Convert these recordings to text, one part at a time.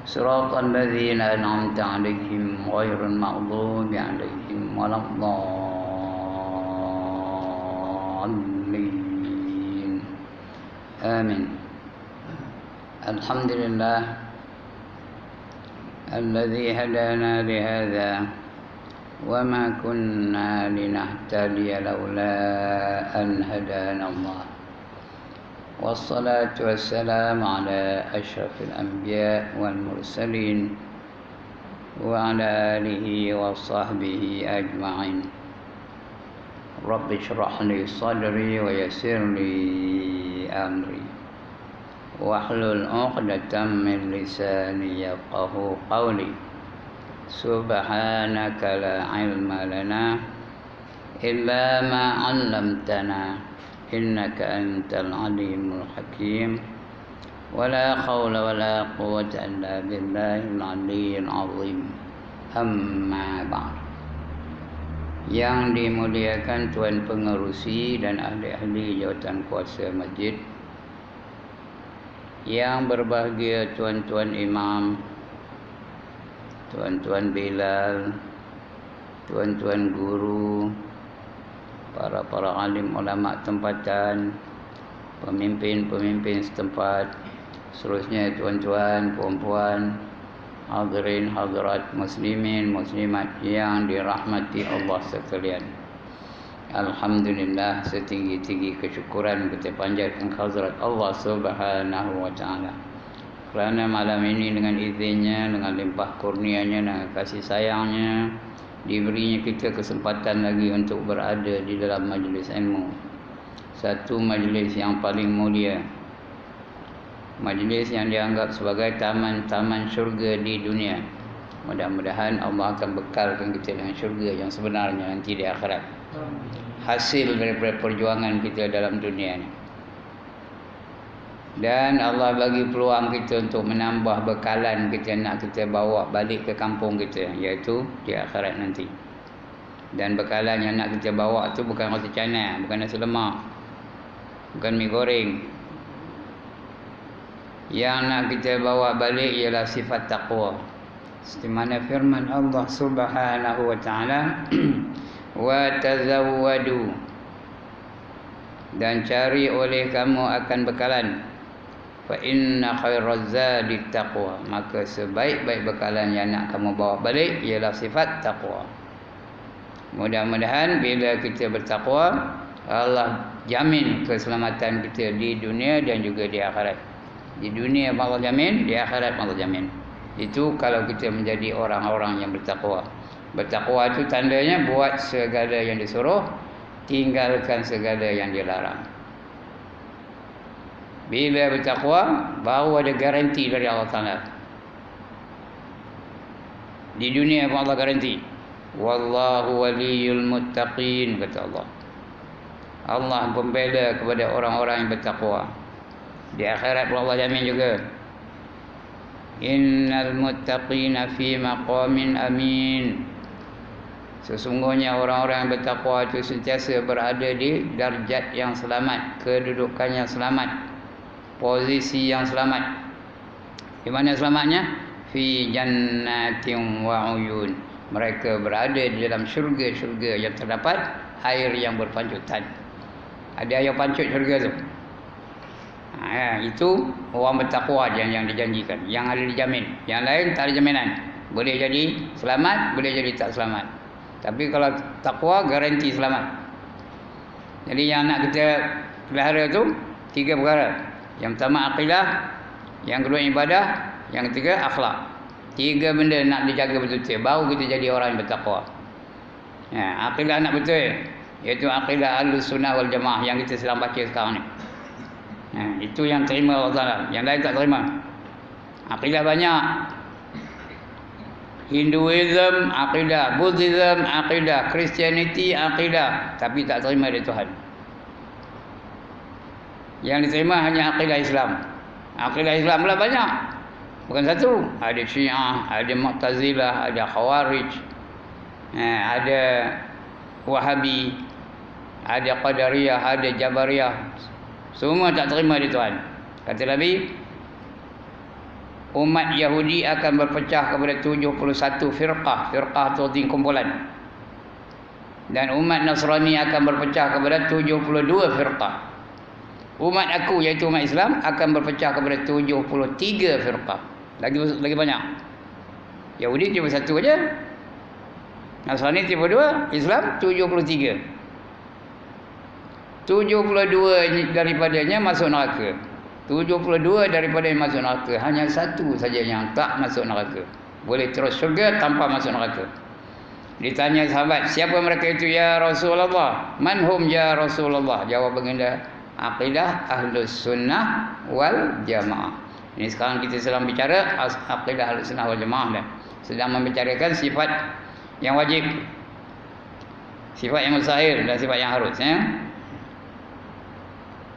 صراط الذين أنعمت عليهم غير المغضوب عليهم ولا الضالين آمين. الحمد لله الذي هدانا لهذا وما كنا لنهتدي لولا أن هدانا الله، والصلاة والسلام على أشرف الأنبياء والمرسلين وعلى آله وصحبه أجمعين. رب اشرح لي صدري ويسر لي أمري واحلل عقدة من لساني يفقه قولي. سبحانك لا علم لنا إلا ما علمتنا إنك أنت العليم الحكيم. ولا حول ولا قوة إلا بالله العلي العظيم. أما بعد. Yang dimuliakan Tuan Pengerusi dan ahli-ahli jawatan kuasa masjid, yang berbahagia tuan-tuan imam, tuan-tuan Bilal, tuan-tuan guru, para alim ulama tempatan, pemimpin-pemimpin setempat, seterusnya tuan-tuan, puan-puan, hadirin hadirat muslimin muslimat yang dirahmati Allah sekalian. Alhamdulillah, setinggi-tinggi kesyukuran kita panjatkan kehadirat Allah Subhanahu wa taala. Kerana malam ini dengan izinnya, dengan limpah kurnianya, dengan kasih sayangnya, diberinya kita kesempatan lagi untuk berada di dalam majlis ilmu. Satu majlis yang paling mulia, majlis yang dianggap sebagai taman-taman syurga di dunia. Mudah-mudahan Allah akan bekalkan kita dengan syurga yang sebenarnya nanti di akhirat, hasil daripada perjuangan kita dalam dunia ini. Dan Allah bagi peluang kita untuk menambah bekalan kita nak kita bawa balik ke kampung kita, iaitu di akhirat nanti. Dan bekalan yang nak kita bawa tu bukan roti canai, bukan nasi lemak, bukan mi goreng. Yang nak kita bawa balik ialah sifat taqwa. Seperti mana firman Allah Subhanahu wa taala, wa tazawwadu, dan cari oleh kamu akan bekalan. Fa inna khairaz zadi taqwa, maka sebaik-baik bekalan yang nak kamu bawa balik ialah sifat taqwa. Mudah-mudahan bila kita bertakwa, Allah jamin keselamatan kita di dunia dan juga di akhirat. Di dunia Allah jamin, di akhirat Allah jamin. Itu kalau kita menjadi orang-orang yang bertakwa. Bertakwa itu tandanya buat segala yang disuruh, tinggalkan segala yang dilarang. Bila bertakwa, baru ada garanti dari Allah Ta'ala. Di dunia pun Allah garanti. Wallahu waliyul muttaqin, kata Allah. Allah pembela kepada orang-orang yang bertakwa. Di akhirat pun Allah jamin juga. Innal muttaqina fi maqamin amin. Sesungguhnya orang-orang yang bertakwa itu sentiasa berada di darjat yang selamat, kedudukan yang selamat, posisi yang selamat. Di mana selamatnya? Fi jannatin wa uyun. Mereka berada di dalam syurga-syurga yang terdapat air yang berpancutan. Ada air pancut syurga tu. Itu orang bertakwa yang dijanjikan, yang ada dijamin. Yang lain tak ada jaminan. Boleh jadi selamat, boleh jadi tak selamat. Tapi kalau takwa garanti selamat. Jadi yang nak kita pelihara tu 3 perkara. Yang pertama akidah, yang kedua ibadah, yang ketiga akhlak. 3 benda nak dijaga betul-betul, baru kita jadi orang yang bertakwa. Akidah nak betul, iaitu akidah Ahlussunnah wal Jamaah yang kita sedang baca sekarang ni. Itu yang terima Allah Ta'ala, yang lain tak terima. Akidah banyak. Hinduism, akidah. Buddhism, akidah. Christianity, akidah. Tapi tak terima dari Tuhan. Yang diterima hanya akidah Islam. Akidah Islam pula banyak, bukan satu. Ada Syiah, ada Mu'tazilah, ada Khawarij, ada Wahabi, ada Qadariyah, ada Jabariyah. Semua tak terima di Tuhan. Kata Nabi, umat Yahudi akan berpecah kepada 71 firqah. Firqah itu arti kumpulan. Dan umat Nasrani akan berpecah kepada 72 firqah. Umat aku iaitu umat Islam akan berpecah kepada 73 firqah. Lagi banyak. Yahudi 71 aja. Nasrani 72, Islam 73. 72 daripadanya masuk neraka. 72 daripada yang masuk neraka. Hanya satu saja yang tak masuk neraka. Boleh terus syurga tanpa masuk neraka. Ditanya sahabat, siapa mereka itu ya Rasulullah? Man hum ya Rasulullah? Jawab baginda, aqidah ahlus sunnah wal jamaah. Ini sekarang kita sedang bicara aqidah ahlus sunnah wal jamaah dah. Sedang membicarakan sifat yang wajib, sifat yang mustahil dan sifat yang harus, ya.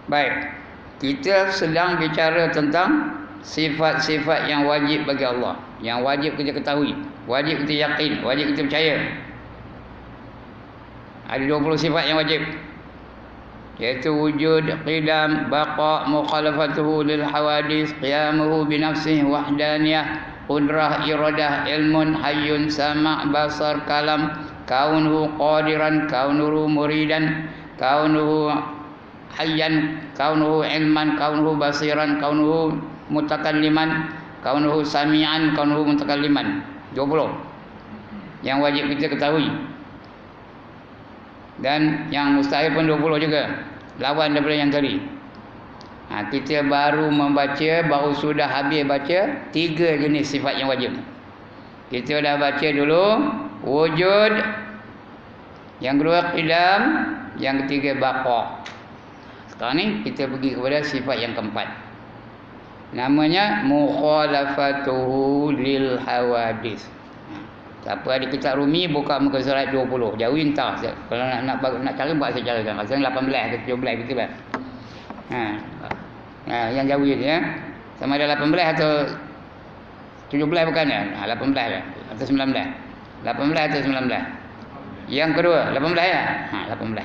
Baik, kita sedang bicara tentang sifat-sifat yang wajib bagi Allah, yang wajib kita ketahui, wajib kita yakin, wajib kita percaya. Ada 20 sifat yang wajib, yaitu wujud, qidam, baqa, mukhalafatuhu lil hawadis, qiyamuhu bi nafsihi wahdaniyah, qudrah, iradah, ilmun, hayyun, sama', basar, kalam, kaunuhu qadiran, kaunuhu muridan, kaunuhu hayyan, kaunuhu ilman, kaunuhu basiran, kaunuhu mutakalliman, kaunuhu sami'an, kaunuhu mutakalliman. 20 yang wajib kita ketahui. Dan yang mustahil pun 20 juga, lawan daripada yang tadi. Kita baru sudah habis baca 3 jenis sifat yang wajib. Kita dah baca dulu wujud, yang kedua qidam, yang ketiga baqa. Sekarang ni kita pergi kepada sifat yang keempat. Namanya mukhalafatuhu lil hawadis. Siapa ada kitab Rumi, buka muka surat 20. Jauhi entah. Kalau nak cari buat saya carikan. Maksudnya 18 ke 17 kita buat. Yang jauh je, ya. Sama ada 18 atau 17 bukan ya? 18 lah atau 19. 18 atau 19. Yang kedua 18 ya? 18.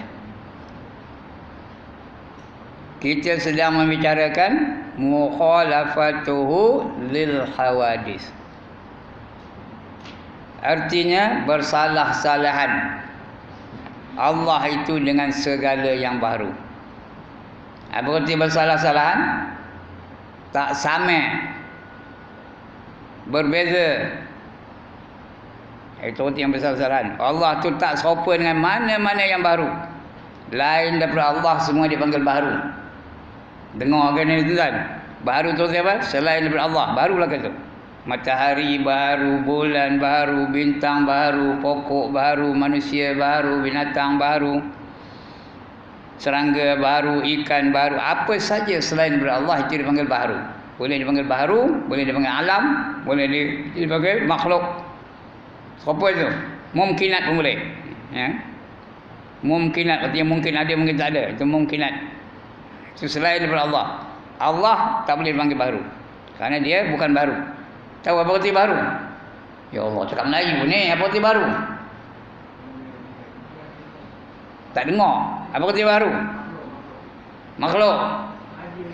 Kita sedang membicarakan mukhalafatuhu lil hawadis. Artinya bersalah-salahan Allah itu dengan segala yang baru. Apa arti bersalah-salahan? Tak sama, berbeza. Itu arti yang bersalah-salahan. Allah tu tak serupa dengan mana-mana yang baru. Lain daripada Allah, semua dipanggil baru. Dengar kan itu kan? Baru tu siapa? Selain daripada Allah, barulah kata. Matahari baru, bulan baru, bintang baru, pokok baru, manusia baru, binatang baru, serangga baru, ikan baru. Apa saja selain daripada Allah itu dipanggil baru. Boleh dipanggil baru, boleh dipanggil alam, boleh dipanggil makhluk. Apa itu? Mungkinat pun boleh. Ya. Mungkinat artinya mungkin ada, mungkin tak ada. Itu mungkinat. Itu selain daripada Allah. Allah tak boleh dipanggil baru, kerana dia bukan baru. Tahu apa arti baru? Ya Allah, cakap Melayu ni, apa arti baru? Tak dengar. Apa arti baru? Makhluk.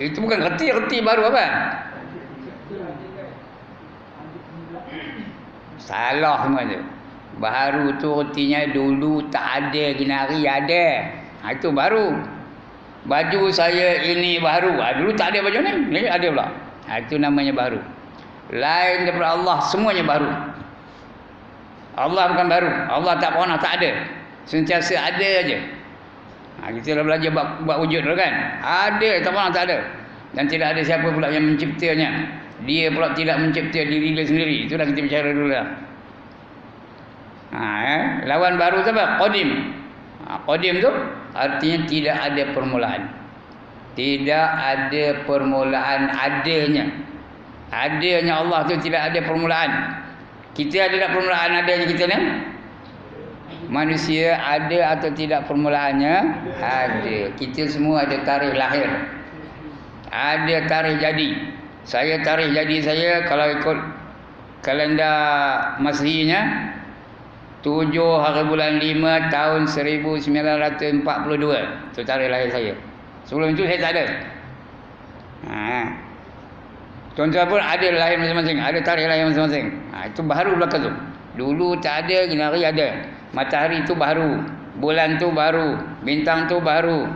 Itu bukan reti baru apa? Salah semua tu. Baru tu artinya dulu tak ada, gini hari ada. Itu baru. Baju saya ini baru. Dulu tak ada baju ni ada pula. Itu namanya baru. Lain daripada Allah, semuanya baru. Allah bukan baru. Allah tak pernah tak ada. Sentiasa ada aja. Kita dah belajar buat wujud dulu kan. Ada, tak pernah tak ada. Dan tidak ada siapa pula yang menciptanya. Dia pula tidak mencipta diri dia sendiri. Itu dah kita bicara dulu dah. Lawan baru tu apa? Qadim. Qadim tu artinya tidak ada permulaan. Tidak ada permulaan adanya. Adanya Allah tu tidak ada permulaan. Kita ada tak permulaan adanya kita ni? Manusia ada atau tidak permulaannya? Ada. Kita semua ada tarikh lahir. Ada tarikh jadi. Saya tarikh jadi saya kalau ikut kalender Masihinya 7 hari bulan 5 tahun 1942. Itu tarikh lahir saya. Sebelum itu saya tak ada. Tuan-tuan pun ada lahir masing-masing, ada tarikh lahir masing-masing. Itu baru belaka tu. Dulu tak ada, gini hari ada. Matahari tu baru, bulan tu baru, bintang tu baru,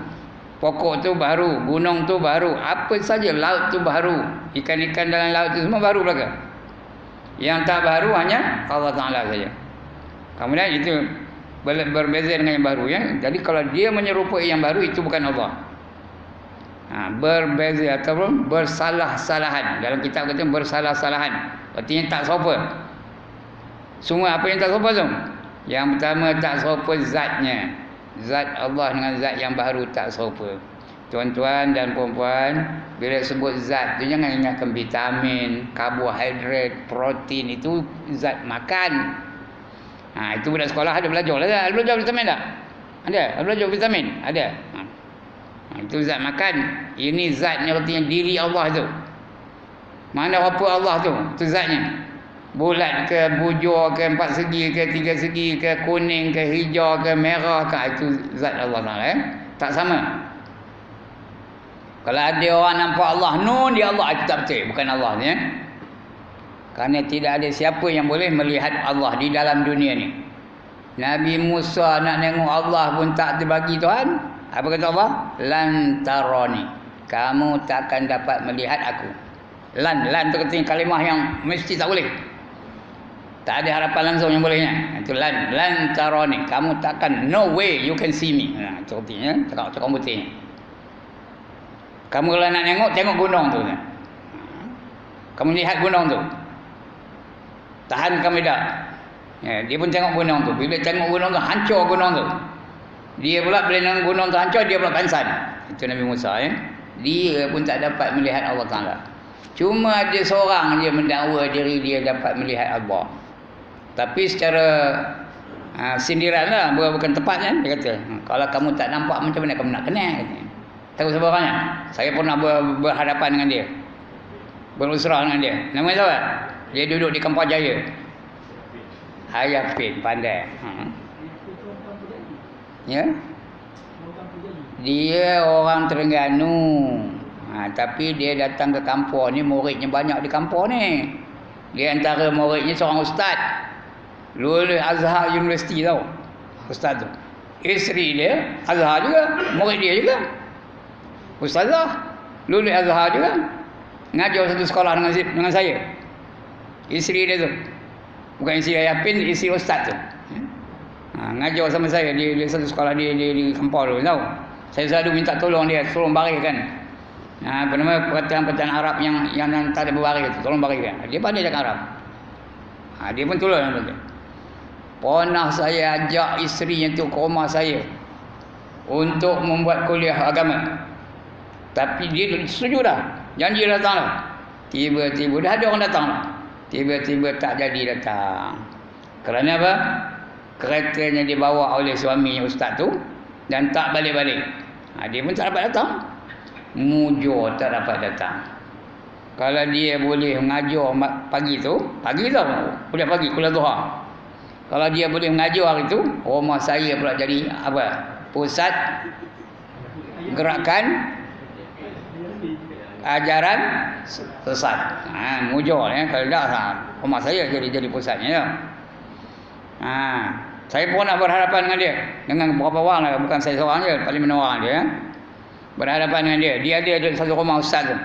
pokok tu baru, gunung tu baru, apa saja, laut tu baru, ikan-ikan dalam laut tu semua baru belaka. Yang tak baru hanya Allah Ta'ala saja. Kemudian itu berbeza dengan yang baru, ya. Jadi kalau dia menyerupai yang baru, itu bukan Allah. Berbeza ataupun bersalah-salahan. Dalam kitab kata bersalah-salahan, artinya tak serupa. Semua apa yang tak serupa tu? Yang pertama tak serupa zatnya. Zat Allah dengan zat yang baru tak serupa. Tuan-tuan dan puan-puan, bila sebut zat tu jangan ingatkan vitamin, karbohidrat, protein, itu zat makan. Itu budak sekolah ada belajar lah. Ada belajar vitamin tak? Ada. Ada belajar vitamin? Ada. Itu zat makan. Ini zatnya, artinya diri Allah tu. Mana apa Allah tu? Itu zatnya. Bulat ke, bujur ke, 4 segi ke, 3 segi ke, kuning ke, hijau ke, merah ke, itu zat Allah Ta'ala. Tak sama. Kalau ada orang nampak Allah nun, dia Allah, itu tak betul. Bukan Allah ni. Kerana tidak ada siapa yang boleh melihat Allah di dalam dunia ni. Nabi Musa nak tengok Allah pun tak terbagi Tuhan. Apa kata Allah? Lan tarani. Kamu takkan dapat melihat aku. Lan tu katanya kalimah yang mesti tak boleh. Tak ada harapan langsung yang bolehnya. Itu lan tarani. Kamu takkan, no way you can see me. Itu artinya cakap putihnya. Kamu kalau nak tengok gunung tu. Kamu lihat gunung tu. Tahan kamu tak? Dia pun tengok gunung tu. Bila tengok gunung tu, hancur gunung tu. Dia pula bila tengok gunung tu hancur, dia pula pingsan. Itu Nabi Musa. Dia pun tak dapat melihat Allah Ta'ala. Cuma ada seorang dia mendakwa diri dia dapat melihat Allah. Tapi secara sindiran lah, bukan tepat kan. Dia kata, kalau kamu tak nampak, macam mana kamu nak kenal? Tahu siapa orangnya? Saya pernah berhadapan dengan dia, berusrah dengan dia. Nama siapa? Dia duduk di Kampar Jaya. Hayapin, pandai. Ya. Dia orang Terengganu. Tapi dia datang ke kampung ni, muridnya banyak di kampung ni. Dia antara muridnya seorang ustaz. Lulus Azhar University tau. Ustaz tu. Isteri dia Azhar juga, murid dia juga. Ustazah. Lulus Azhar juga. Ngajar satu sekolah dengan saya. Isteri dia tu. Bukan isteri Ayapin, isteri ustaz tu. Ngajar sama saya dia satu sekolah di kampung tu, tahu. Saya selalu minta tolong dia, tolong bariskan. Apa nama perkataan-perkataan Arab yang tak ada berbaris tu, tolong bariskan. Dia pandai cakap Arab. Dia pun tolong. Pernah saya ajak isterinya tu ke rumah saya untuk membuat kuliah agama. Tapi dia setuju dah. Janji datang dah. Tiba-tiba dah ada orang datang dah. Tiba-tiba tak jadi datang. Kerana apa? Keretanya dibawa oleh suaminya ustaz tu dan tak balik-balik. Dia pun tak dapat datang. Mujur tak dapat datang. Kalau dia boleh mengajar pagi tau, kuliah pagi, kuliah duha. Kalau dia boleh mengajar hari tu, rumah saya pula jadi apa? Pusat gerakan ajaran sesat. Mujur ya. Kalau tak, rumah saya jadi pusatnya ya. Saya pun nak berhadapan dengan dia, dengan beberapa orang lah, bukan saya seorang je, paling mana orang dia. Berhadapan dengan dia. Dia ada satu rumah ustaz tu.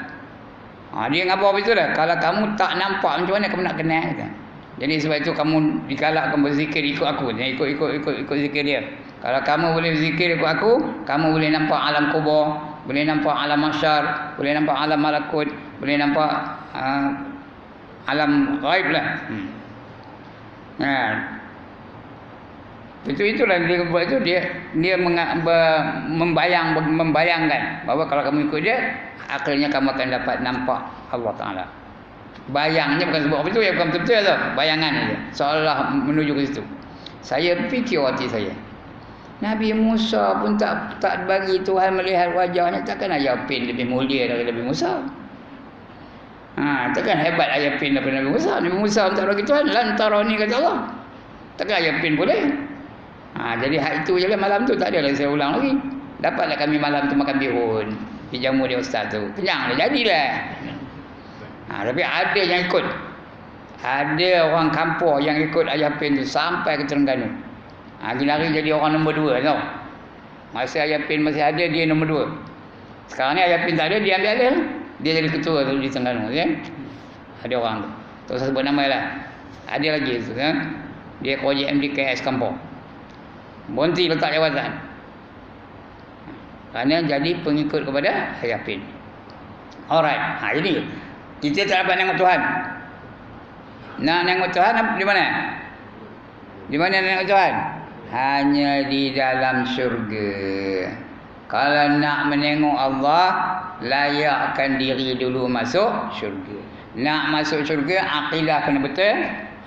Dia ngapa begitu dah. Kalau kamu tak nampak, macam mana kamu nak kenal? Kata. Jadi sebab itu kamu digalakkan berzikir ikut aku. Ikut zikir dia. Kalau kamu boleh berzikir ikut aku, kamu boleh nampak alam kubur, boleh nampak alam mahsyar, boleh nampak alam malakut, boleh nampak alam ghaib lah. Itulah dia buat itu, dia membayangkan bahawa kalau kamu ikut dia, akhirnya kamu akan dapat nampak Allah Ta'ala. Bayangnya bukan sebab apa itu, ya bukan betul-betul tu. Bayangan saja. Seolah menuju ke situ. Saya fikir hati saya. Nabi Musa pun tak bagi Tuhan melihat wajahnya, takkan Ayapin lebih mulia daripada Nabi Musa? Takkan hebat Ayapin daripada Nabi Musa? Nabi Musa pun tak bagi Tuhan, lantarani kata Allah. Takkan Ayapin boleh? Jadi hak itu je lah, malam tu tak ada lagi saya ulang lagi. Dapatlah kami malam tu makan bihun, dijamu dia ustaz tu. Kenyang dah, jadilah. Tapi ada yang ikut. Ada orang kampung yang ikut Ayah Pin tu sampai ke Terengganu. Lari jadi orang nombor 2 tau. Masa Ayah Pin masih ada, dia nombor 2. Sekarang ni Ayah Pin tak ada, dia ambil alih. Dia jadi ketua tu di Terengganu kan. Ada orang tu. Tak usah sebut nama lah. Ada lagi tu kan. Dia KJ MDKS kampung. Berhenti letak jawatan. Kerana jadi pengikut kepada Ayah Pin. Alright. Jadi kita tak dapat tengok Tuhan. Nak tengok Tuhan di mana? Di mana nak tengok Tuhan? Hanya di dalam syurga. Kalau nak menengok Allah, layakkan diri dulu masuk syurga. Nak masuk syurga, akidah kena betul,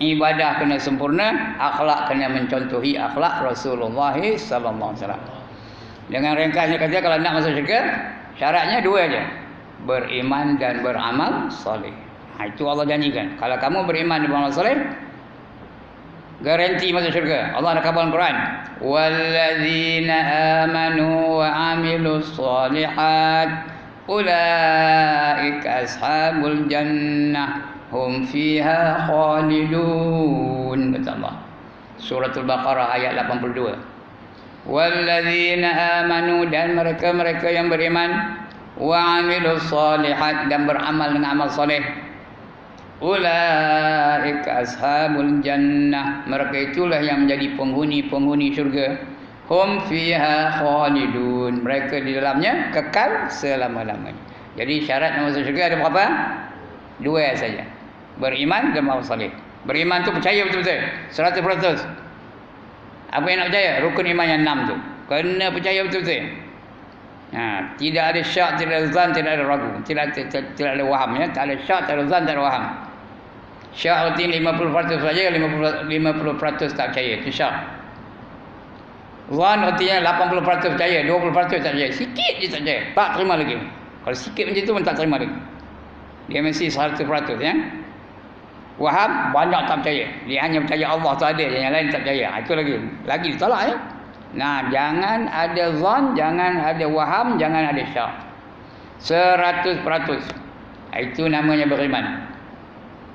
ibadah kena sempurna, akhlak kena mencontohi akhlak Rasulullah sallallahu alaihi wasallam. Dengan ringkasnya kata, kalau nak masuk syurga, syaratnya 2 aja. Beriman dan beramal soleh. Itu Allah janjikan. Kalau kamu beriman dan beramal soleh, garanti masuk syurga. Allah dah kabulkan Quran. Walladzina amanu wa amilus solihat ulaika ashabul jannah hum fiha khalidun. Kata Allah. Suratul Baqarah ayat 82. Walladzina amanu, dan mereka-mereka yang beriman, wa amilus solihat, dan beramal dengan amal soleh. Ulaika ashabul jannah, mereka itulah yang menjadi penghuni-penghuni syurga. Hum fiha khalidun, mereka di dalamnya kekal selama-lamanya. Jadi syarat nak masuk syurga ada berapa? 2 saja. Beriman dan beramal soleh. Beriman tu percaya betul-betul 100%. Apa yang nak percaya? Rukun iman yang 6 tu kena percaya betul-betul. Tidak ada syak, tidak ada zan, tidak ada ragu, tidak ada waham ya. Tak ada syak, tak ada zan, tak ada waham. Syak artinya 50% saja, 50% tak percaya, itu syak. Zan artinya 80% percaya, 20% tak percaya. Sikit je tak percaya, tak terima lagi. Kalau sikit macam tu pun tak terima lagi. Dia mesti 100% ya. Waham banyak tak percaya. Dia hanya percaya Allah tu ada, yang lain tak percaya. Itu lagi ditolak ya. Nah, jangan ada zon, jangan ada waham, jangan ada syak. 100%. Itu namanya beriman.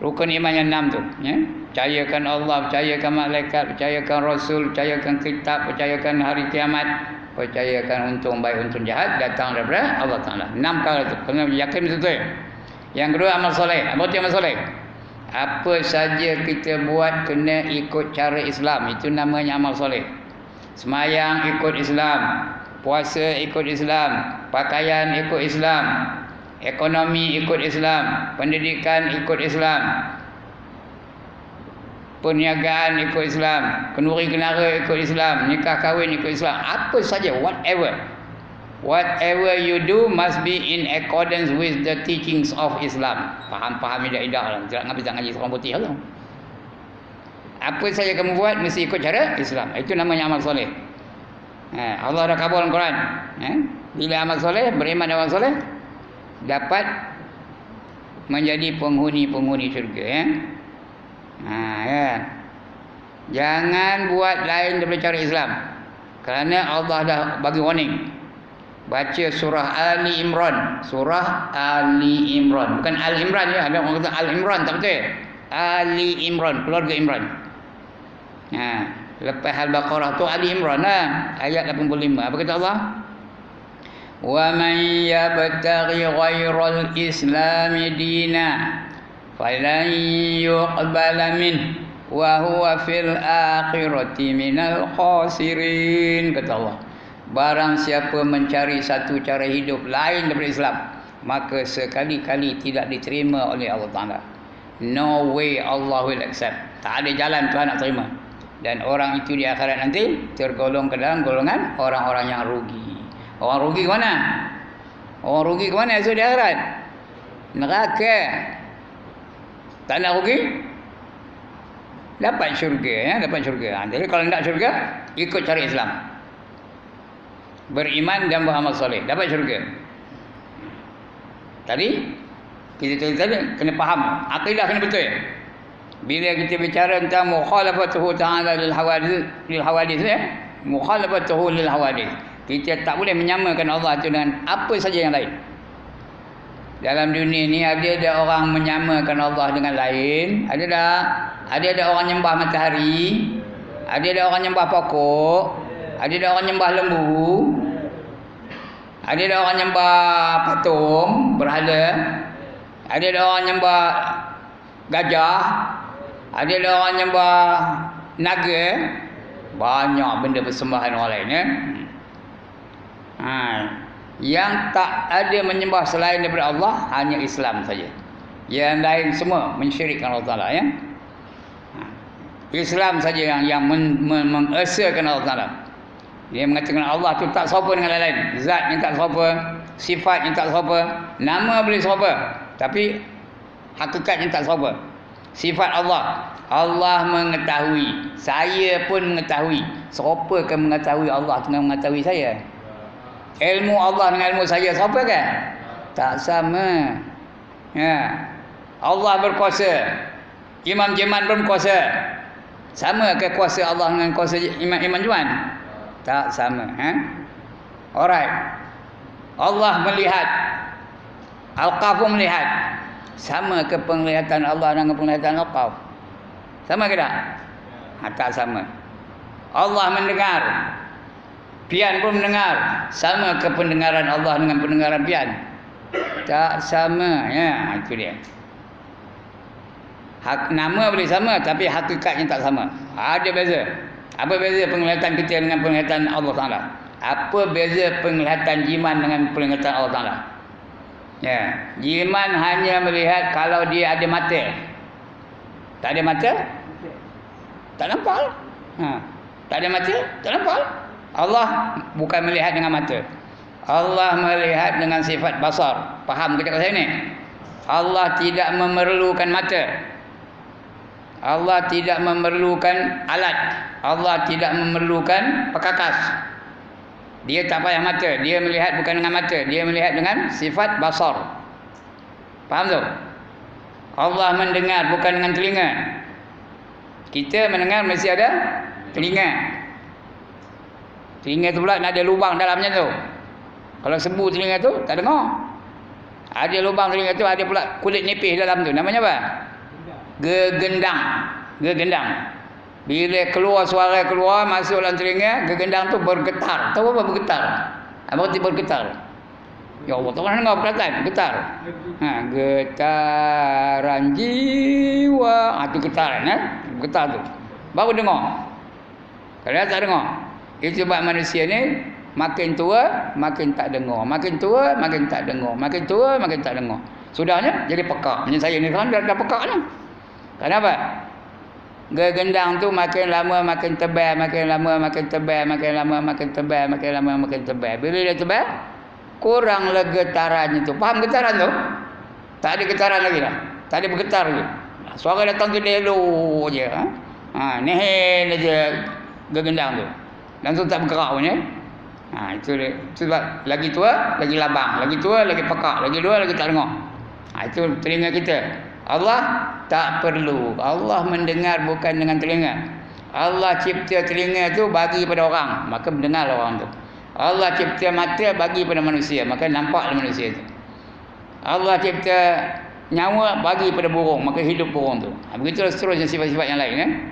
Rukun iman yang 6 tu, ya. Percayakan Allah, percayakan malaikat, percayakan Rasul, percayakan kitab, percayakan hari kiamat, percayakan untung baik, untung jahat datang daripada Allah Taala. 6 perkara tu kena yakin betul. Yang kedua, amal soleh. Apa tu amal soleh? Apa saja kita buat kena ikut cara Islam. Itu namanya amal soleh. Semayang ikut Islam, puasa ikut Islam, pakaian ikut Islam, ekonomi ikut Islam, pendidikan ikut Islam, perniagaan ikut Islam, kenduri kenara ikut Islam, nikah kahwin ikut Islam. Apa saja, whatever you do must be in accordance with the teachings of Islam. Faham idah-idah lah. Tak ngaji seorang putih lah. Apa saja kamu buat mesti ikut cara Islam. Itu namanya amal soleh. Allah dah kabulkan Quran. Bila amal soleh, beriman dan amal soleh, dapat menjadi penghuni-penghuni syurga. Jangan buat lain daripada cara Islam. Kerana Allah dah bagi warning. Baca surah Ali Imran. Surah Ali Imran. Bukan Al Imran ya. Ada orang kata Al Imran, tak betul. Ali Imran, keluarga Imran. Lepas Al-Baqarah tu Ali Imran lah, ayat 85. Apa kata Allah? Wa man yabtaghi ghairal Islam dina falan yuqbala min wa huwa fil akhirati minal khasirin. Kata Allah, barang siapa mencari satu cara hidup lain daripada Islam, maka sekali-kali tidak diterima oleh Allah Ta'ala. No way Allah will accept. Tak ada jalan Tuhan nak terima. Dan orang itu di akhirat nanti tergolong ke dalam golongan orang-orang yang rugi. Orang rugi ke mana? Orang rugi ke mana esok di akhirat? Neraka. Tak nak rugi? Dapat syurga ya, dapat syurga. Jadi kalau nak syurga, ikut cara Islam. Beriman dan beramal soleh, dapat syurga. Tadi kita kena faham, akidah kena betul. Bila kita bicara tentang mukhalafatuhu ta'ala lil hawadith ya, mukhalafatuhu lil hawadith, kita tak boleh menyamakan Allah itu dengan apa saja yang lain. dalam dunia ni ada orang menyamakan Allah dengan lain, ada tak? Ada orang nyembah matahari, ada orang nyembah pokok, ada orang nyembah lembu, ada orang nyembah patung, berhala, ada orang nyembah gajah, ada orang nyembah naga, banyak benda persembahan orang lain ya. Yang tak ada menyembah selain daripada Allah hanya Islam saja. Yang lain semua mensyirikkan Allah Taala ya. Islam saja yang mengesahkan Allah Taala. Dia mengatakan Allah tu tak serupa dengan lain-lain. Zat yang tak serupa, sifat yang tak serupa, nama boleh serupa, tapi hakikat yang tak serupa. Sifat Allah, Allah mengetahui, saya pun mengetahui. Serupakah mengetahui Allah dengan mengetahui saya? Ilmu Allah dengan ilmu saya serupa ke? Tak sama. Ya. Allah berkuasa, Imam Juman pun kuasa. Sama ke kuasa Allah dengan kuasa Imam Juman? Tak sama. Alright. Allah melihat, Al-Qaf pun melihat. Sama ke penglihatan Allah dengan penglihatan Al-Qaf? Sama ke tak? Tak sama. Allah mendengar, pian pun mendengar. Sama ke pendengaran Allah dengan pendengaran pian? Tak sama ya. Itu dia. Nama boleh sama, tapi hakikatnya tak sama. Ada beza. Apa beza penglihatan kita dengan penglihatan Allah Ta'ala? Apa beza penglihatan jiman dengan penglihatan Allah Ta'ala? Ya, jiman hanya melihat kalau dia ada mata. Tak ada mata? Tak nampak. Tak ada mata? Tak nampak. Allah bukan melihat dengan mata. Allah melihat dengan sifat basar. Faham kita kat sini? Allah tidak memerlukan mata. Allah tidak memerlukan alat. Allah tidak memerlukan perkakas. Dia tak payah mata. Dia melihat bukan dengan mata. Dia melihat dengan sifat basar. Faham tu? Allah mendengar bukan dengan telinga. Kita mendengar mesti ada telinga. Telinga tu pula ada lubang dalamnya tu. Kalau sembuh telinga tu tak dengar. Ada lubang telinga tu, ada pula kulit nipis dalam tu. Namanya apa? Gegendang. Gegendang. Bila keluar suara keluar masuk dalam telinga, gegendang tu bergetar. Tahu apa bergetar? Apa arti bergetar? Ya Allah, tak pernah dengar perkataan getar. Getaran jiwa. Itu getaran getar tu. Baru dengar. Kalau tak dengar. Itu sebab manusia ni makin tua makin tak dengar. Makin tua makin tak dengar. Makin tua makin tak dengar. Sudahnya jadi pekak. Macam saya ni kan dah pekak ni. Kenapa? Gegendang tu makin lama makin tebal, makin lama makin tebal, makin lama makin tebal, makin lama makin tebal. Bila dia tebal, kuranglah getarannya tu. Faham getaran tu? Tak ada getaran lagi dah. Tak ada bergetar lagi. Suara datang ke delo je. Nihil aja gegendang tu. Langsung tak bergerak pun ya. Itu dia. Sebab lagi tua lagi labang, lagi tua lagi pekak, lagi tua lagi tak dengar. Itu telinga kita. Allah tak perlu. Allah mendengar bukan dengan telinga. Allah cipta telinga tu bagi pada orang, maka mendengar orang tu. Allah cipta mata bagi pada manusia, maka nampak manusia tu. Allah cipta nyawa bagi pada burung, maka hidup burung tu. Begitu seterusnya sifat-sifat yang lain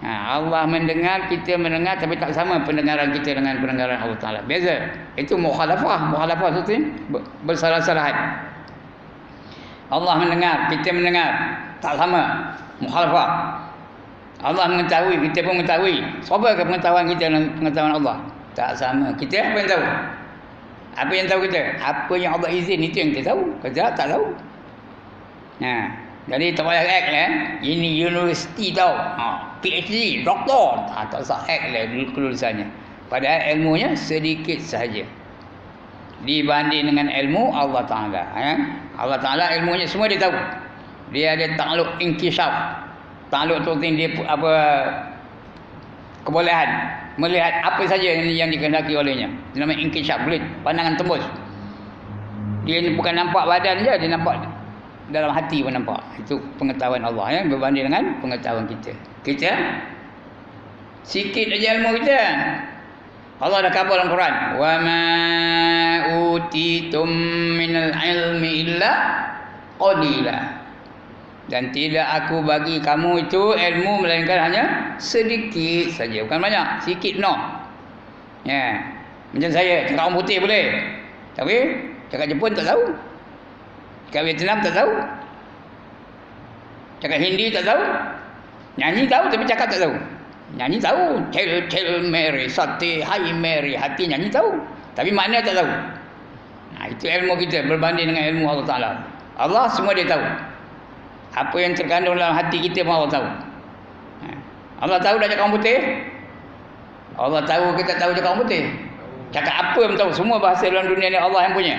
Allah mendengar, kita mendengar, tapi tak sama pendengaran kita dengan pendengaran Allah Ta'ala. Beza. Itu mukhalafah. Mukhalafah itu bersalah-salahan. Allah mendengar, kita mendengar, tak sama. Mukhalafah. Allah mengetahui, kita pun mengetahui. Siapa ke pengetahuan kita dan pengetahuan Allah? Tak sama. Kita apa yang tahu? Apa yang tahu kita? Apa yang Allah izin itu yang kita tahu. Kita tak tahu. Jadi tak payah act lah. Ini universiti tahu. PhD, doktor. Tak usah act lah kelulusannya. Padahal ilmunya sedikit sahaja dibanding dengan ilmu Allah Ta'ala. Allah Ta'ala ilmunya semua dia tahu. Dia ada takluk inkishaf. Takluk tu dia apa, kebolehan melihat apa saja yang dikehendaki olehnya. Dia namanya inkishaf, boleh pandangan tembus. Dia bukan nampak badan je, dia nampak dalam hati pun nampak. Itu pengetahuan Allah berbanding dengan pengetahuan kita. Kita sikit aja ilmu kita. Allah dah khabar dalam Quran, wa ma utitum minal ilmi illa qalila. Dan tidak aku bagi kamu itu ilmu melainkan hanya sedikit saja, bukan banyak, sikit no. Ya. Macam saya cakap orang putih boleh. Tapi cakap Jepun tak tahu. Cakap Vietnam tak tahu. Cakap Hindi tak tahu. Nyanyi tahu tapi cakap tak tahu. Nyanyi tahu, Hail Mary, Sati, Hai Mary, hati nyanyi tahu. Tapi makna tak tahu. Nah, itu ilmu kita berbanding dengan ilmu Allah Ta'ala. Allah semua dia tahu. Apa yang terkandung dalam hati kita pun Allah tahu. Allah tahu dah cakap orang putih. Allah tahu kita tahu cakap orang putih. Cakap apa pun tahu. Semua bahasa dalam dunia ni Allah yang punya.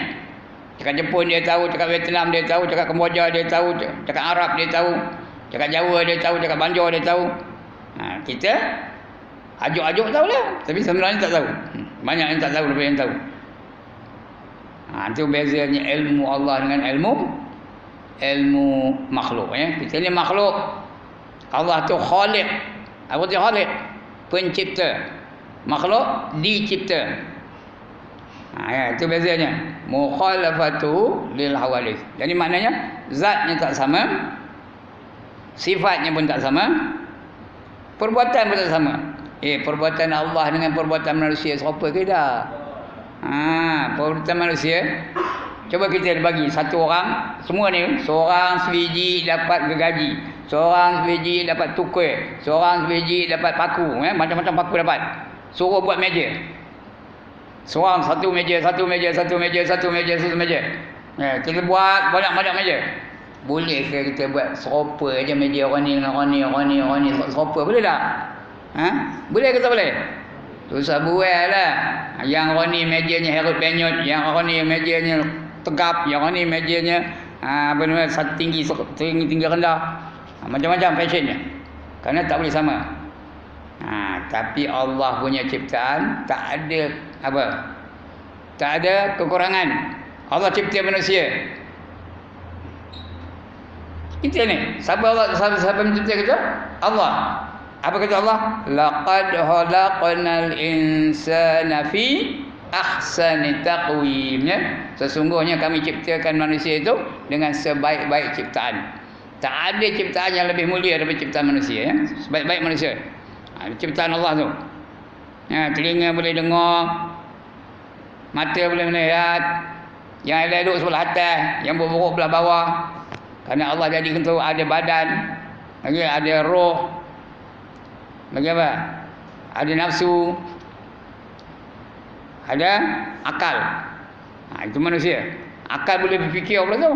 Cakap Jepun dia tahu, cakap Vietnam dia tahu, cakap Kemboja dia tahu, cakap Arab dia tahu, cakap Jawa dia tahu, cakap Banjar dia tahu. Kita ajuk-ajuk tahu lah. Tapi sebenarnya tak tahu. Banyak yang tak tahu lebih yang tahu. Itu bezanya ilmu Allah dengan ilmu makhluk. Kita ni makhluk. Allah tu khaliq. Apa tu khaliq? Pencipta. Makhluk dicipta. Itu bezanya. Mukhalafatu lil hawadith. Jadi maknanya zatnya tak sama, sifatnya pun tak sama, perbuatan pun tak sama. Perbuatan Allah dengan perbuatan manusia serupa ke tak? Perbuatan manusia, cuba kita bagi satu orang, semua ni, seorang sebiji dapat gergaji, seorang sebiji dapat tukul, seorang sebiji dapat paku, macam-macam paku dapat. Suruh buat meja. Seorang satu meja. Kita buat banyak-banyak meja. Boleh ke kita buat serupa aja meja orang ni dengan orang ni serupa, boleh tak? Boleh ke tak boleh? Susah buat lah. Yang orang ni mejanya Herod Penyot, yang orang ni mejanya tegap, yang orang ni mejanya tinggi rendah. Macam-macam fashionnya. Kerana tak boleh sama. Tapi Allah punya ciptaan tak ada apa? Tak ada kekurangan. Allah cipta manusia. Kita ni, siapa mencipta kita? Allah. Apa kata Allah? Laqad khalaqnal insana fi ahsani taqwim. Sesungguhnya kami ciptakan manusia itu dengan sebaik-baik ciptaan. Tak ada ciptaan yang lebih mulia daripada ciptaan manusia, sebaik-baik manusia. Ciptaan Allah tu. Telinga boleh dengar, mata boleh melihat, yang elok sebelah atas, yang buruk sebelah bawah. Kerana Allah jadikan tu ada badan, lagi ada roh, lagi apa? Ada nafsu, ada akal. Itu manusia. Akal boleh berfikir pula tu.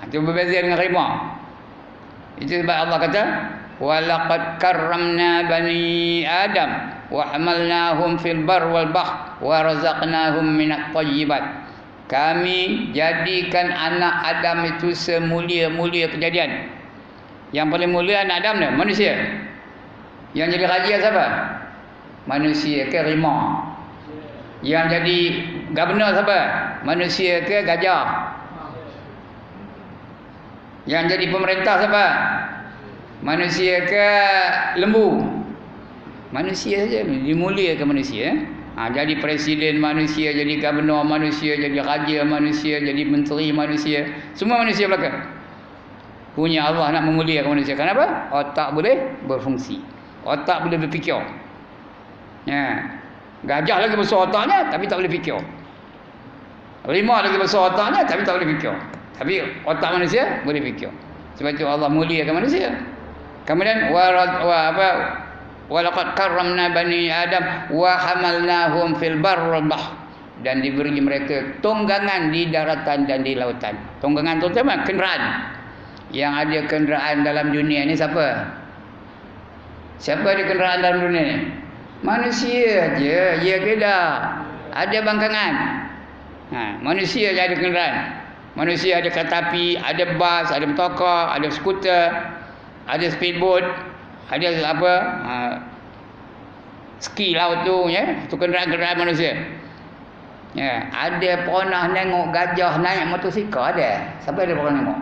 Itu berbeza dengan harimau. Itu sebab Allah kata, walaqad karramna bani Adam wa hamalnahum fil bar wal bahr wa razaqnahum minat thayyibat. Kami jadikan anak Adam itu semulia-mulia kejadian. Yang paling mulia anak Adam ni manusia. Yang jadi raja siapa? Manusia ke harimau? Yang jadi governor siapa? Manusia ke gajah? Yang jadi pemerintah siapa? Manusia ke lembu? Manusia saja dimuliakan manusia. Jadi presiden manusia, jadi gubernur manusia, jadi raja manusia, jadi menteri manusia, semua manusia belaka. Punya Allah nak memuliakan manusia. Kenapa? Otak boleh berfungsi, otak boleh berfikir. Gajah lagi besar otaknya tapi tak boleh fikir. Harimau lagi besar otaknya tapi tak boleh fikir. Tapi otak manusia boleh fikir. Sebab itu Allah muliakan manusia. Kemudian walaqad karramna bani Adam wa hamalnahum fil barri wal bahr, dan diberi mereka tunggangan di daratan dan di lautan. Tunggangan tu apa? Kenderaan. Yang ada kenderaan dalam dunia ni siapa? Siapa ada kenderaan dalam dunia ni? Manusia aja. Ya ke tak? Ada bangkangan. Manusia je ada kenderaan. Manusia ada kereta api, ada bas, ada motorkar, ada skuter, ada speedboat, ada apa? Ski laut tu, itu kenderaan-kenderaan manusia. Ada pernah tengok gajah naik motosikal ada? Siapa ada pernah tengok?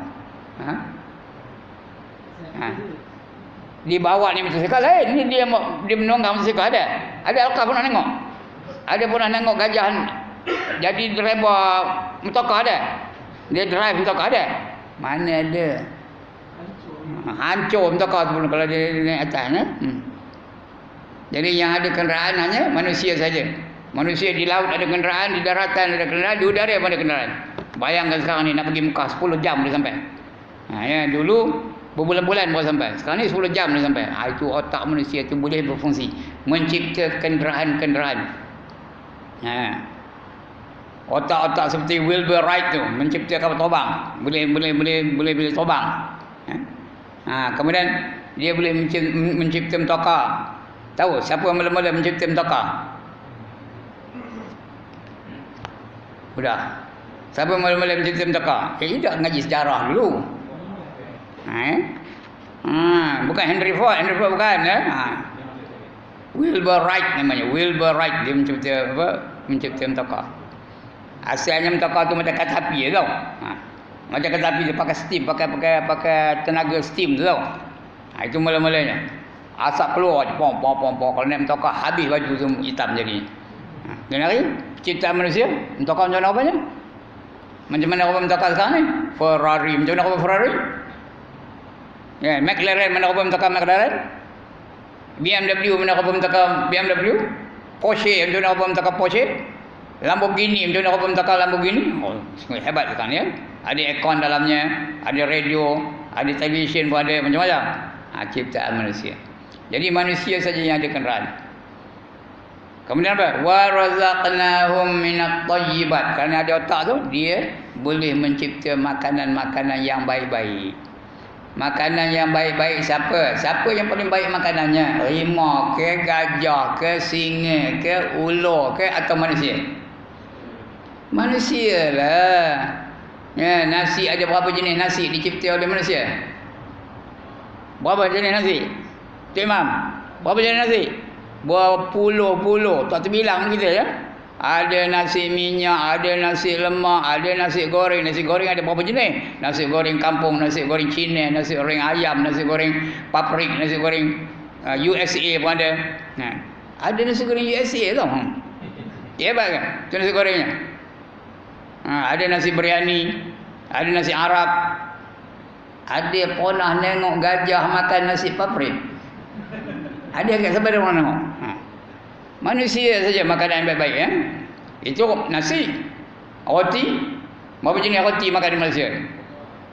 Dia bawa ni motosikal lain, ni dia menunggang motosikal ada? Ada Alka pernah tengok? Ada pernah tengok gajah jadi driver motorcar ada. Dia drive motorcar ada. Mana ada. Hancur motorcar tu kalau dia naik atas. Jadi yang ada kenderaan hanya manusia saja. Manusia di laut ada kenderaan, di daratan ada kenderaan, di udara pun ada kenderaan. Bayangkan sekarang ni nak pergi Mekah 10 jam boleh sampai. Ya, dulu berbulan-bulan baru sampai. Sekarang ni 10 jam boleh sampai. Itu otak manusia tu boleh berfungsi mencipta kenderaan-kenderaan. Otak-otak seperti Wilbur Wright tu mencipta kapal terbang. Boleh terbang. Kemudian dia boleh mencipta motorcar. Tahu siapa yang mula-mula mencipta motorcar? Sudah. Siapa yang mula-mula mencipta motorcar? Tidak ngaji sejarah dulu. Bukan Henry Ford bukan. Wilbur Wright namanya. Wilbur Wright dia mencipta motorcar. Asalnya motorcar tu macam kereta api tau. Macam kereta api dia pakai steam, pakai tenaga steam tu tau. Itu mula-mulanya. Asap keluar je, pom. Kalau naik motorcar habis baju tu hitam jadi. Dan hari ciptaan manusia, motorcar macam mana rupanya? Macam mana rupa motorcar sekarang ni? Ferrari, macam mana rupa Ferrari? Ya, McLaren, mana rupa motorcar McLaren? BMW, mana rupa motorcar BMW? Porsche, macam mana rupa motorcar Porsche? Lamborghini, macam mana rupa motorcar Lamborghini? Sungguh hebat sekarang ni ya. Ada aircon dalamnya, ada radio, ada televisyen pun ada, macam-macam. Ciptaan manusia. Jadi manusia saja yang ada kenderaan. Kemudian apa? Wa razaqnahum minat thayyibat. Kerana ada otak tu, dia boleh mencipta makanan-makanan yang baik-baik. Makanan yang baik-baik siapa? Siapa yang paling baik makanannya? Rimau ke, gajah ke, singa ke, ular ke atau manusia? Manusia lah. Ya, nasi ada berapa jenis nasi dicipta oleh manusia? Berapa jenis nasi? Tok Imam, berapa jenis nasi? Berpuluh-puluh, tak terbilang kita ya. Ada nasi minyak, ada nasi lemak, ada nasi goreng. Nasi goreng ada berapa jenis? Nasi goreng kampung, nasi goreng Cina, nasi goreng ayam, nasi goreng paprik, nasi goreng USA pun ada. Ada nasi goreng USA tau. Hebat kan? Itu nasi gorengnya. Ada nasi biryani, ada nasi Arab. Ada pernah tengok gajah makan nasi paprik? Ada kat siapa ada orang tengok? Manusia saja makanan yang baik-baik ya. Itu nasi, roti. Berapa jenis roti makan di Malaysia?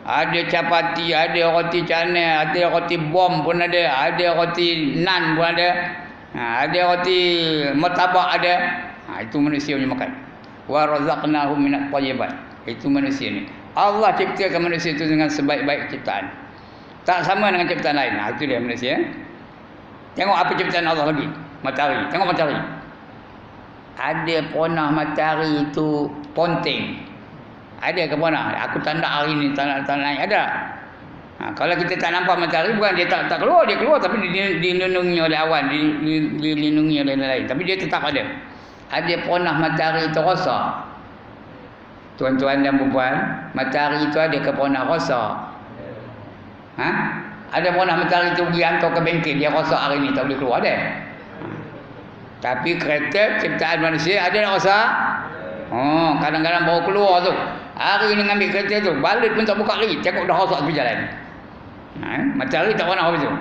Ada capati, ada roti canai, ada roti bom pun ada roti nan pun ada. Ada roti martabak ada. Itu manusia punya makan. Wa razaqnahum minat thayyibat. Itu manusia ni. Allah ciptakan manusia itu dengan sebaik-baik ciptaan. Tak sama dengan ciptaan lain. Itu dia manusia. Tengok apa ciptaan Allah lagi. Matahari. Tengok matahari. Ada panah matahari itu ponteng. Ada ke panah? Aku tanda hari ni tak naik ada. Kalau kita tak nampak matahari bukan dia tak keluar, dia keluar tapi dilindungi oleh awan, dilindungi oleh lain. Tapi dia tetap ada. Ada panah matahari itu rosak. Tuan-tuan dan puan, matahari itu ada ke panah rosak? Ada panah matahari itu pergi hantar ke bengkel, dia rosak hari ni tak boleh keluar ada. Tapi kereta ciptaan manusia ada tak rosak? Kadang-kadang baru keluar tu. Hari ni ambil kereta tu, balut pun tak buka lagi, tengok dah rosak tepi jalan. Matahari tak pernah habis tu.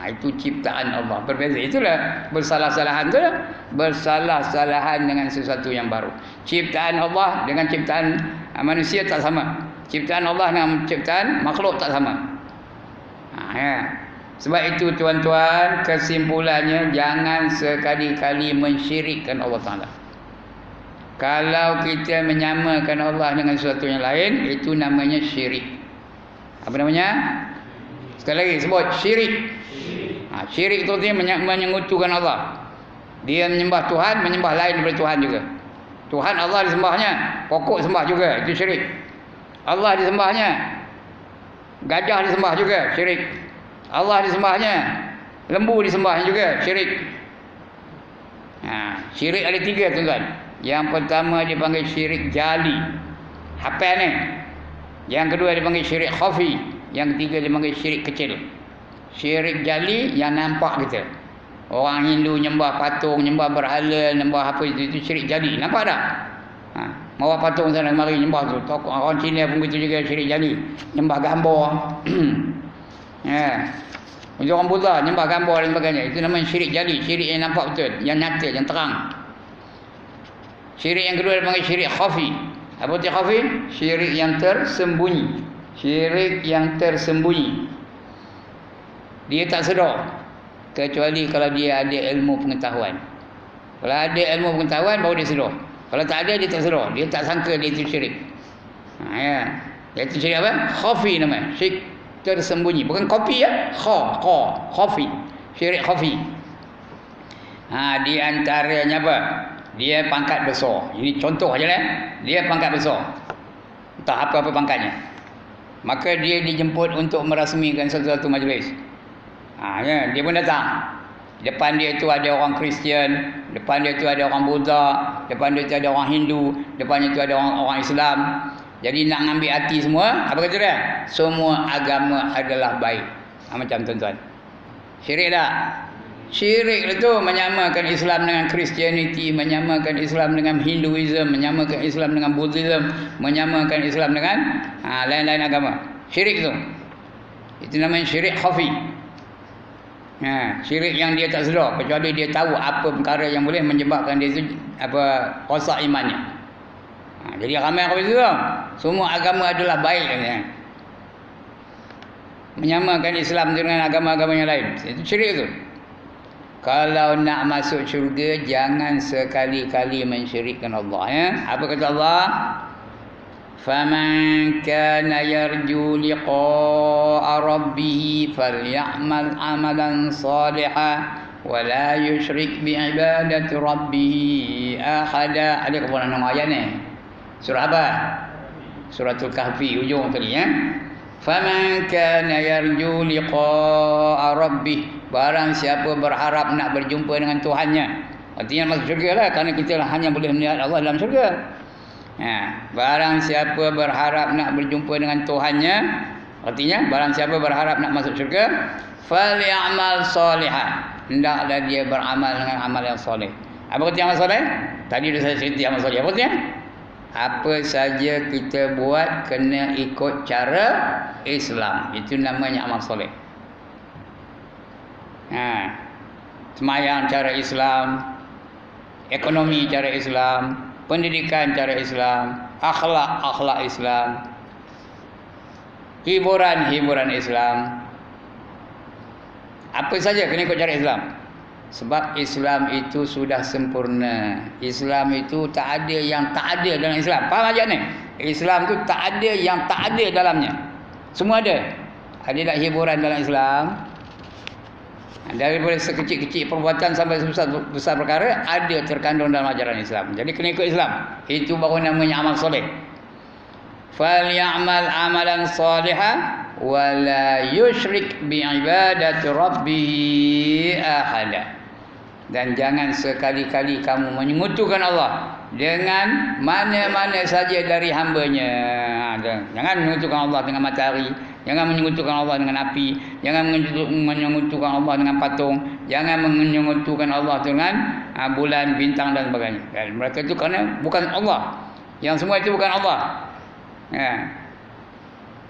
Itu ciptaan Allah. Berbeza. Itulah bersalah-salahan tu lah. Bersalah-salahan dengan sesuatu yang baru. Ciptaan Allah dengan ciptaan manusia tak sama. Ciptaan Allah dengan ciptaan makhluk tak sama. Sebab itu tuan-tuan, kesimpulannya jangan sekali-kali mensyirikkan Allah Ta'ala. Kalau kita menyamakan Allah dengan sesuatu yang lain, itu namanya syirik. Apa namanya? Sekali lagi sebut syirik. Syirik itu artinya menyekutukan Allah. Dia menyembah Tuhan, menyembah lain daripada Tuhan juga. Tuhan Allah disembahnya, pokok sembah juga, itu syirik. Allah disembahnya, gajah disembah juga, syirik. Allah disembahnya, lembu disembahnya juga, syirik. Syirik ada 3 tuan-tuan. Yang pertama dipanggil syirik jali, hafal ni. Yang kedua dipanggil syirik khafi. Yang ketiga dipanggil syirik kecil. Syirik jali yang nampak kita. Orang Hindu nyembah patung, nyembah berhala, nyembah apa itu syirik jali. Nampak tak? Bawa patung sana mari nyembah tu. Orang Cina pun begitu juga syirik jali. Nyembah gambar. Ya. Untuk orang Buddha nyembah gambar dan sebagainya. Itu namanya syirik jali, syirik yang nampak betul, yang nyata, yang terang. Syirik yang kedua dipanggil syirik khafi. Apa itu khafi? Syirik yang tersembunyi. Syirik yang tersembunyi. Dia tak sedar kecuali kalau dia ada ilmu pengetahuan. Kalau ada ilmu pengetahuan baru dia sedar. Kalau tak ada dia tak sedar. Dia tak sangka dia itu syirik. Ya. Iaitu syirik apa? Khafi namanya. Syirik tersembunyi. Bukan kopi ya. Khafi. Syirik khafi. Di antaranya apa? Dia pangkat besar. Ini contoh aja lah. Dia pangkat besar. Entah apa-apa pangkatnya. Maka dia dijemput untuk merasmikan satu-satu majlis. Ya, dia pun datang. Depan dia itu ada orang Kristian, depan dia itu ada orang Buddha, depan dia itu ada orang Hindu, depan dia itu ada orang Islam. Jadi nak ngambil hati semua, apa kata dia? Semua agama adalah baik. Macam tuan-tuan. Syirik tak? Syirik itu menyamakan Islam dengan Christianity, menyamakan Islam dengan Hinduism, menyamakan Islam dengan Buddhism, menyamakan Islam dengan lain-lain agama. Syirik itu. Itu namanya syirik khafi. Syirik yang dia tak sedar kecuali dia tahu apa perkara yang boleh menyebabkan dia itu rosak imannya. Jadi ramai orang itu semua agama adalah baik katanya. Menyamakan Islam dengan agama-agama yang lain. Itu syirik itu. Kalau nak masuk syurga jangan sekali-kali mensyirikkan Allah ya. Apa kata Allah? Faman kana yarju liqa'a rabbih falyamal amalan salihan wa la yusyrik bi ibadati rabbih ahada. Ada kepada nama ayat ni. Surah apa? Suratul Kahfi ujung tadi ya. Faman kana yarju liqa'a rabbih, barang siapa berharap nak berjumpa dengan Tuhannya. Artinya masuk syurga lah, kerana kita hanya boleh melihat Allah dalam syurga. Barang siapa berharap nak berjumpa dengan Tuhannya, artinya barang siapa berharap nak masuk syurga, falyamal salihan, hendaklah dia beramal dengan amal yang soleh. Apa kata amal soleh? Tadi dah saya cerita amal soleh. Apa katanya? Apa saja kita buat kena ikut cara Islam. Itu namanya amal soleh. Semayang cara Islam, ekonomi cara Islam, pendidikan cara Islam, akhlak Islam, hiburan Islam. Apa saja kena ikut cara Islam. Sebab Islam itu sudah sempurna. Islam itu tak ada yang tak ada dalam Islam. Faham aja ni? Islam tu tak ada yang tak ada dalamnya. Semua ada. Ada tak hiburan dalam Islam? Daripada sekecil-kecil perbuatan sampai besar perkara ada terkandung dalam ajaran Islam. Jadi kena ikut Islam. Itu baru namanya amal soleh. Falyamal amalan salihan wa la yusyrik bi ibadati rabbih ahada. Dan jangan sekali-kali kamu menyekutukan Allah dengan mana-mana saja dari hamba-Nya. Jangan menyekutukan Allah dengan matahari, jangan menyekutukan Allah dengan api, jangan menyekutukan Allah dengan patung, jangan menyekutukan Allah dengan bulan, bintang dan sebagainya. Dan mereka itu kerana bukan Allah. Yang semua itu bukan Allah.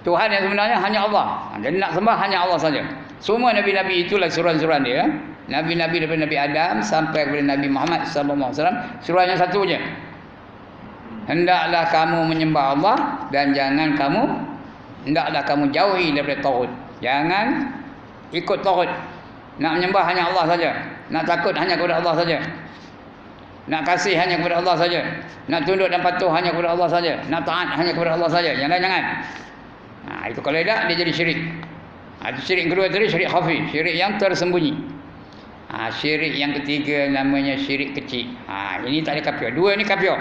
Tuhan yang sebenarnya hanya Allah. Jadi nak sembah hanya Allah saja. Semua nabi-nabi itulah suruhan-suruhan dia. Nabi-nabi daripada Nabi Adam sampai kepada Nabi Muhammad sallallahu alaihi wasallam, suruhannya satu saja. Hendaklah kamu menyembah Allah dan hendaklah kamu jauhi daripada taghut. Jangan ikut taghut. Nak menyembah hanya Allah saja. Nak takut hanya kepada Allah saja. Nak kasih hanya kepada Allah saja. Nak tunduk dan patuh hanya kepada Allah saja. Nak taat hanya kepada Allah saja. Yang lain jangan. Itu kalau tidak dia jadi syirik. Itu syirik kedua tadi syirik khafi, syirik yang tersembunyi. Syirik yang ketiga namanya syirik kecil. Ini tak ada kafir. Dua ni kafir.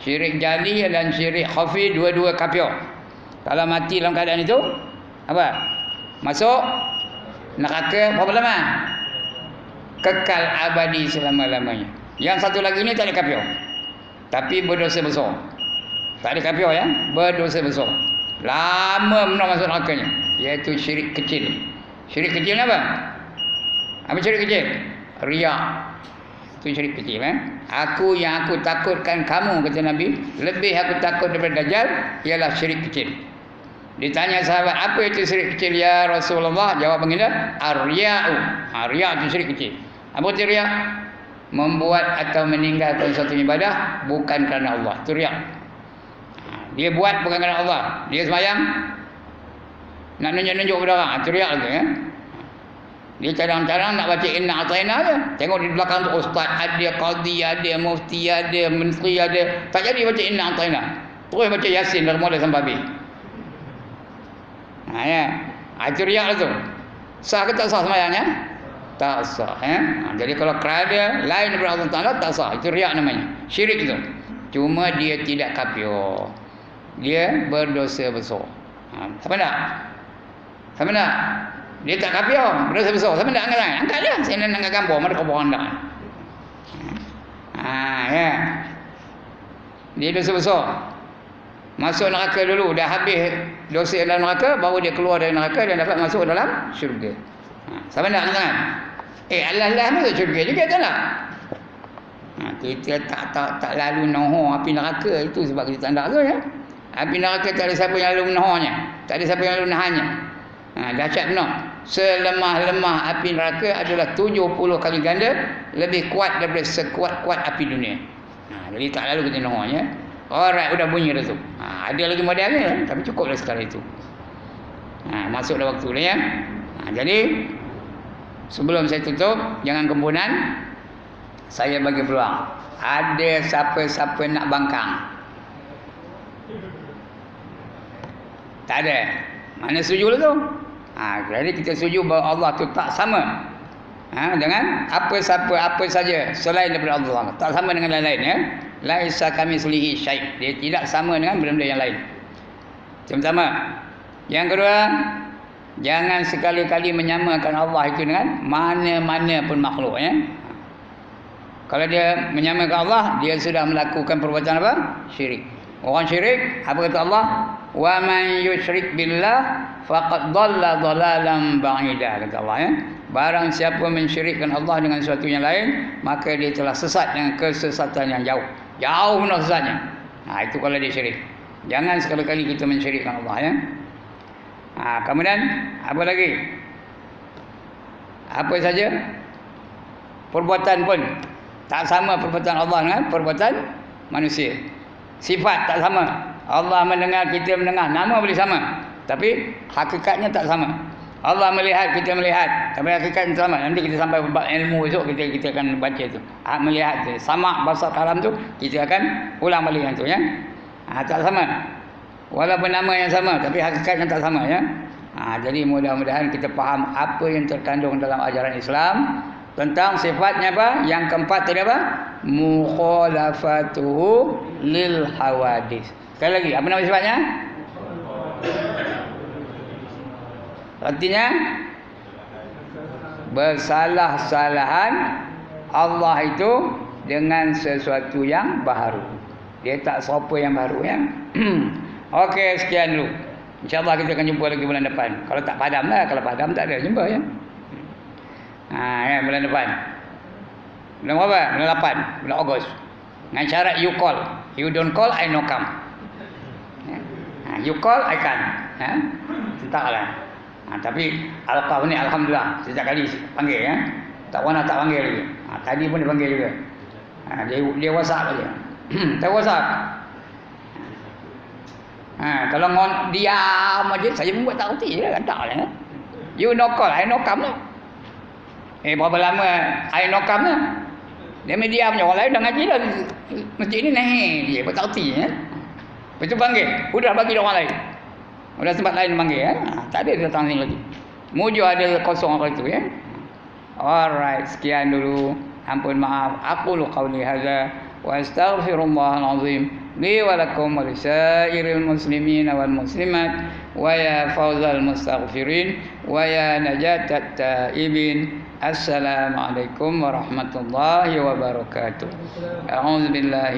Syirik jali dan syirik khafi, dua-dua kafir. Kalau mati dalam keadaan itu, apa? Masuk neraka berapa lama? Kekal abadi selama-lamanya. Yang satu lagi ni tak ada kafir. Tapi berdosa besar. Tak ada kafir ya, berdosa besar. Lama benar masuk nerakanya. Iaitu syirik kecil. Syirik kecil ni apa? Apa syirik kecil? Riak. Itu syirik kecil. Aku yang aku takutkan kamu, kata Nabi, lebih aku takut daripada Dajjal, ialah syirik kecil. Ditanya sahabat, apa itu syirik kecil ya Rasulullah? Jawab baginda, ar-riya'u. Riya' itu syirik kecil. Apa itu riya'? Membuat atau meninggalkan suatu ibadah bukan kerana Allah. Itu riya'. Dia buat bukan kerana Allah. Dia sembahyang nak nunjuk-nunjuk pada orang. Itu riya' tu ya. Dia cadang-cadang nak baca inna atayna je. Tengok di belakang tu ustaz ada, qadhi ada, mufti ada, menteri ada. Tak jadi baca inna atayna. Terus baca Yasin dari mula sampai habis. Ya. Itu riya' tu. Sah ke tak sah sembahyangnya? Tak sah. Jadi kalau kerana lain daripada Allah Ta'ala, tak sah. Itu riya' namanya. Syirik itu. Cuma dia tidak kafir. Dia berdosa besar. Sama tak? Sama tak? Dia tak kafir. Berdosa besar. Sama tak? Angkat dia. Saya nak angkat gambar. Mana kau anda? Ya. Dia dosa besar. Masuk neraka dulu. Dah habis dosa dalam neraka, baru dia keluar dari neraka dan dapat masuk dalam syurga. Sama tak? Allah masuk syurga juga kan tak? Kita tak lalu nohor api neraka. Itu sebab kita tak ada ya. Api neraka tak ada siapa yang lalu menahannya. Tak ada siapa yang lalu menahannya. Dahsyat benar. Selemah-lemah api neraka adalah 70 kali ganda lebih kuat daripada sekuat-kuat api dunia. Jadi tak lalu kita nahannya. Alright, udah bunyi dah tu. Ada lagi modelnya, tapi cukuplah sekali itu. Masuk dah waktu dah ya. Jadi sebelum saya tutup, jangan kempunan. Saya bagi peluang. Ada siapa-siapa nak bangkang? Tak ada. Mana setuju lah tu? Jadi kita setuju bahawa Allah tu tak sama dengan apa saja selain daripada Allah. Tak sama dengan lain-lain ya. Laisa kamitslihi syai'. Dia tidak sama dengan benda-benda yang lain. Pertama. Yang kedua, jangan sekali-kali menyamakan Allah itu dengan mana-mana pun makhluk ya. Kalau dia menyamakan Allah, dia sudah melakukan perbuatan apa? Syirik. Orang syirik, apa kata Allah? Wa man yusyrik billah faqad dhalla dhalalan ba'ida, kata Allah ya. Barang siapa mensyirikkan Allah dengan sesuatu yang lain, maka dia telah sesat dengan kesesatan yang jauh. Jauh benar sesatnya. Itu kalau dia syirik. Jangan sekali-kali kita mensyirikkan Allah ya. Kemudian apa lagi? Apa saja perbuatan pun tak sama perbuatan Allah dengan perbuatan manusia. Sifat tak sama. Allah mendengar, kita mendengar. Nama boleh sama, tapi hakikatnya tak sama. Allah melihat, kita melihat, tapi hakikatnya tak sama. Nanti kita sampai bab ilmu esok kita akan baca tu. Melihat tu. Sama basar kalam tu kita akan ulang balik yang tu ya. Tak sama. Walaupun nama yang sama, tapi hakikatnya tak sama ya. Jadi mudah-mudahan kita faham apa yang terkandung dalam ajaran Islam tentang sifatnya apa? Yang keempat tadi apa? Mukhalafatuhu lil hawadis. Sekali lagi, apa nama sifatnya? Artinya bersalah-salahan Allah itu dengan sesuatu yang baru. Dia tak serupa yang baru ya. Okey, sekian dulu. InsyaAllah kita akan jumpa lagi bulan depan. Kalau tak padam lah. Kalau padam tak ada jumpa ya. Ya, bulan depan. Bulan berapa? Bulan 8. Bulan Ogos. Dengan syarat you call. You don't call, I no come. You call, I can. Entahlah. Tapi Al-Qaf ni Alhamdulillah setiap kali panggil ya. Tak pernah tak panggil lagi. Tadi pun dia panggil juga. Dia WhatsApp aja. Tak WhatsApp. Kalau diam aja, saya pun buat tak reti je. Taklah. You no call, I no come lah. Berapa lama I no come lah. Dia diam je. Orang lain dah ngaji dah. Masjid ni naik dia. Buat tak reti ya. Lepas tu panggil. Udah bagi dia orang lain. Udah tempat lain panggil ya. Tak ada datang sini lagi. Mujuh ada kosong apa itu ya. Alright, sekian dulu. Ampun maaf. Aqulu qawli hadza wa astaghfirullahal azim li wa lakum wa lisairil muslimin wal muslimat wa ya fawzal mustaghfirin wa ya najatat taibin. Assalamualaikum warahmatullahi wabarakatuh. A'udzubillahi